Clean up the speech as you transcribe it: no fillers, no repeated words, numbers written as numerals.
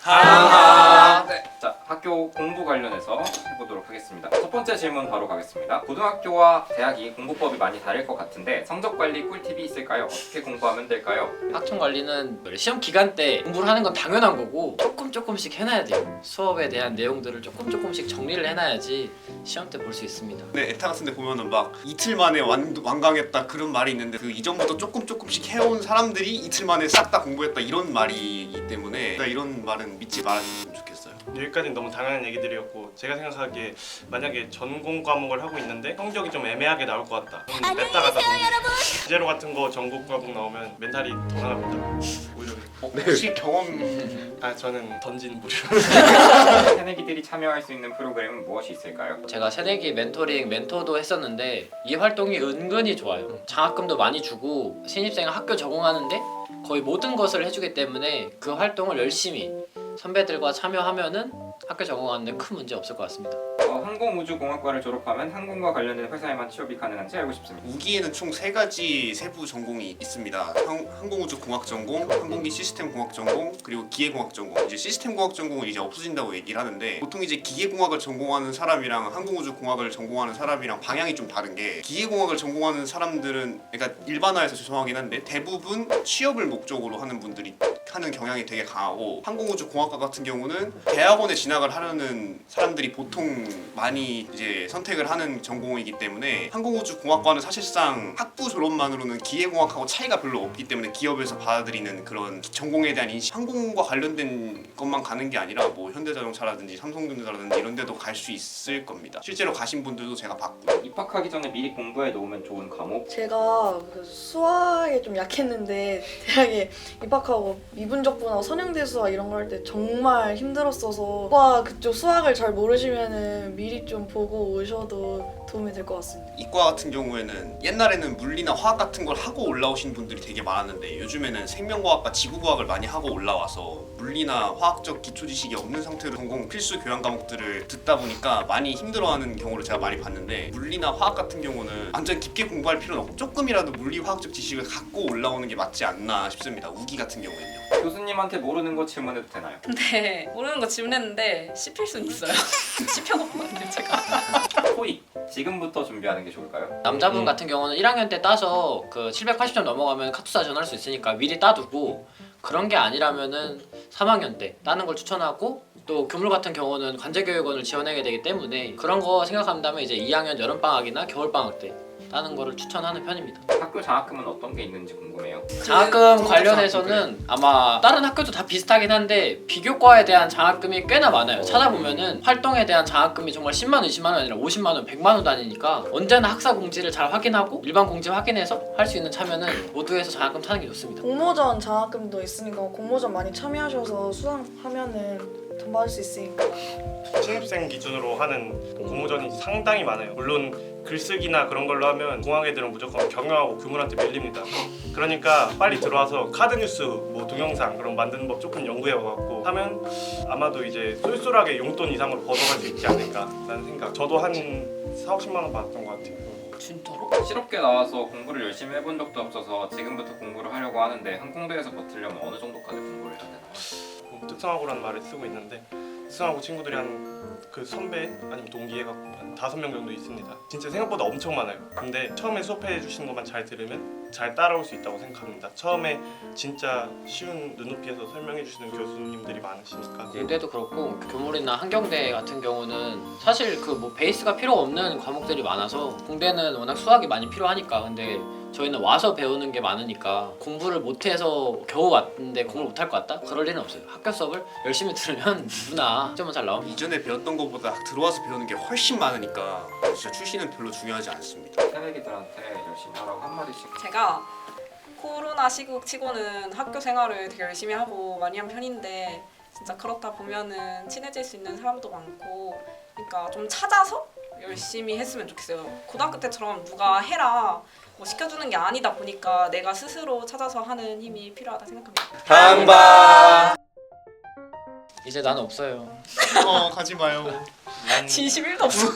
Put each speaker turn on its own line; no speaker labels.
하하.
네. 자, 학교 공부 관련해서 해보도록 하겠습니다. 첫 번째 질문 바로 가겠습니다. 고등학교와 대학이 공부법이 많이 다를 것 같은데 성적 관리 꿀팁이 있을까요? 어떻게 공부하면 될까요?
학점 관리는 시험 기간 때 공부를 하는 건 당연한 거고 조금씩 해놔야 돼요. 수업에 대한 내용들을 조금씩 정리를 해놔야지 시험 때 볼 수 있습니다.
네, 에타 같은 데 보면은 막 이틀 만에 완강했다 그런 말이 있는데 그 이전부터 조금씩 해온 사람들이 이틀 만에 싹 다 공부했다 이런 말이기 때문에 이런 말은 믿지 말아주셨으면 좋겠어요.
여기까지는 너무 당연한 얘기들이었고 제가 생각하기에 만약에 전공 과목을 하고 있는데 성적이 좀 애매하게 나올 것 같다. 그럼 뺐다 갔다 주제로 같은 거 전공 과목 나오면 멘탈이 더 나갑니다. 오히려
혹시 경험
저는 던진 무료.
새내기들이 참여할 수 있는 프로그램은 무엇이 있을까요?
제가 새내기 멘토링 멘토도 했었는데 이 활동이 은근히 좋아요. 장학금도 많이 주고 신입생 학교 적응하는데 거의 모든 것을 해주기 때문에 그 활동을 열심히 선배들과 참여하면은 학교 적응하는데 큰 문제 없을 것 같습니다.
항공우주공학과를 졸업하면 항공과 관련된 회사에만 취업이 가능한지 알고 싶습니다.
우기에는 총 3가지 세부 전공이 있습니다. 항공우주공학 전공, 항공기 시스템공학 전공, 그리고 기계공학 전공. 이제 시스템공학 전공은 이제 없어진다고 얘기를 하는데 보통 이제 기계공학을 전공하는 사람이랑 항공우주공학을 전공하는 사람이랑 방향이 좀 다른 게 기계공학을 전공하는 사람들은 그러니까 일반화해서 죄송하긴 한데 대부분 취업을 목적으로 하는 분들이 하는 경향이 되게 강하고 항공우주공학과 같은 경우는 대학원에 진학을 하려는 사람들이 보통 많이 이제 선택을 하는 전공이기 때문에 항공우주공학과는 사실상 학부 졸업만으로는 기계공학하고 차이가 별로 없기 때문에 기업에서 받아들이는 그런 전공에 대한 인식 항공과 관련된 것만 가는 게 아니라 뭐 현대자동차라든지 삼성전자라든지 이런 데도 갈 수 있을 겁니다. 실제로 가신 분들도 제가 봤고.
입학하기 전에 미리 공부해 놓으면 좋은 과목?
제가 그 수학에 좀 약했는데 대학에 입학하고 미분적분하고 선형대수학 이런 거 할 때 정말 힘들었어서 오빠 그쪽 수학을 잘 모르시면은 미리 좀 보고 오셔도 도움이 될 것 같습니다.
이과 같은 경우에는 옛날에는 물리나 화학 같은 걸 하고 올라오신 분들이 되게 많았는데 요즘에는 생명과학과 지구과학을 많이 하고 올라와서 물리나 화학적 기초 지식이 없는 상태로 전공 필수 교양 과목들을 듣다 보니까 많이 힘들어하는 경우를 제가 많이 봤는데 물리나 화학 같은 경우는 완전 깊게 공부할 필요는 없고 조금이라도 물리 화학적 지식을 갖고 올라오는 게 맞지 않나 싶습니다. 우기 같은 경우에는요.
교수님한테 모르는 거 질문해도 되나요?
근데 모르는 거 질문했는데 씹힐 수는 있어요. 씹혀봤거든요 제가.
토익 지금부터 준비하는 게 좋을까요?
남자분 같은 경우는 1학년 때 따서 그 780점 넘어가면 카투사 전할 수 있으니까 미리 따두고 그런 게 아니라면은 3학년 때 따는 걸 추천하고 또 교물 같은 경우는 관제교육원을 지원하게 되기 때문에 그런 거 생각한다면 이제 2학년 여름방학이나 겨울방학 때 따는 거를 추천하는 편입니다.
학교 장학금은 어떤 게 있는지 궁금해요.
장학금 관련해서는 아마 다른 학교도 다 비슷하긴 한데 비교과에 대한 장학금이 꽤나 많아요. 찾아보면은 활동에 대한 장학금이 정말 10만 원, 20만 원 아니라 50만 원, 100만 원 단위니까 언제나 학사 공지를 잘 확인하고 일반 공지 확인해서 할 수 있는 참여는 모두에서 장학금 타는 게 좋습니다.
공모전 장학금도 있으니까 공모전 많이 참여하셔서 수상하면은 돈 받을 수 있으니까.
신입생 기준으로 하는 공모전이 상당히 많아요. 물론 글쓰기나 그런 걸로 하면 공학 애들은 무조건 경영하고 교물한테 밀립니다. 그러니까 빨리 들어와서 카드 뉴스, 뭐 동영상 그런 만드는 법 조금 연구해와갖고 하면 아마도 이제 쏠쏠하게 용돈 이상으로 벗어갈 수 있지 않을까라는 생각. 저도 한 4, 50만 원 받았던 것 같아요.
진짜로?
실업계 나와서 공부를 열심히 해본 적도 없어서 지금부터 공부를 하려고 하는데 항공대에서 버티려면 어느 정도까지 공부를 해야 되나요?
특성화고라는 말을 쓰고 있는데 특성화고 친구들이 한 그 선배 아니면 동기 해갖고 한 5명 정도 있습니다. 진짜 생각보다 엄청 많아요. 근데 처음에 수업해 주시는 것만 잘 들으면 잘 따라올 수 있다고 생각합니다. 처음에 진짜 쉬운 눈높이에서 설명해 주시는 교수님들이 많으시니까.
예대도 그렇고 교물이나 한경대 같은 경우는 사실 그 뭐 베이스가 필요 없는 과목들이 많아서 공대는 워낙 수학이 많이 필요하니까 근데 저희는 와서 배우는 게 많으니까 공부를 못해서 겨우 왔는데 공부를 못할 것 같다? 그럴 리는 없어요. 학교 수업을 열심히 들으면 누구나 학점은 잘 나옵니다.
이전에 배웠던 것보다 들어와서 배우는 게 훨씬 많으니까 진짜 출시는 별로 중요하지 않습니다.
새내기들한테 열심히 하라고 한마디씩.
제가 코로나 시국 치고는 학교 생활을 되게 열심히 하고 많이 한 편인데 진짜 그렇다 보면은 친해질 수 있는 사람도 많고 그러니까 좀 찾아서 열심히 했으면 좋겠어요. 고등학교 때처럼 누가 해라 뭐 시켜주는 게 아니다 보니까 내가 스스로 찾아서 하는 힘이 필요하다 생각합니다.
강박.
이제 난 없어요.
가지 마요.
진심 1도 없어.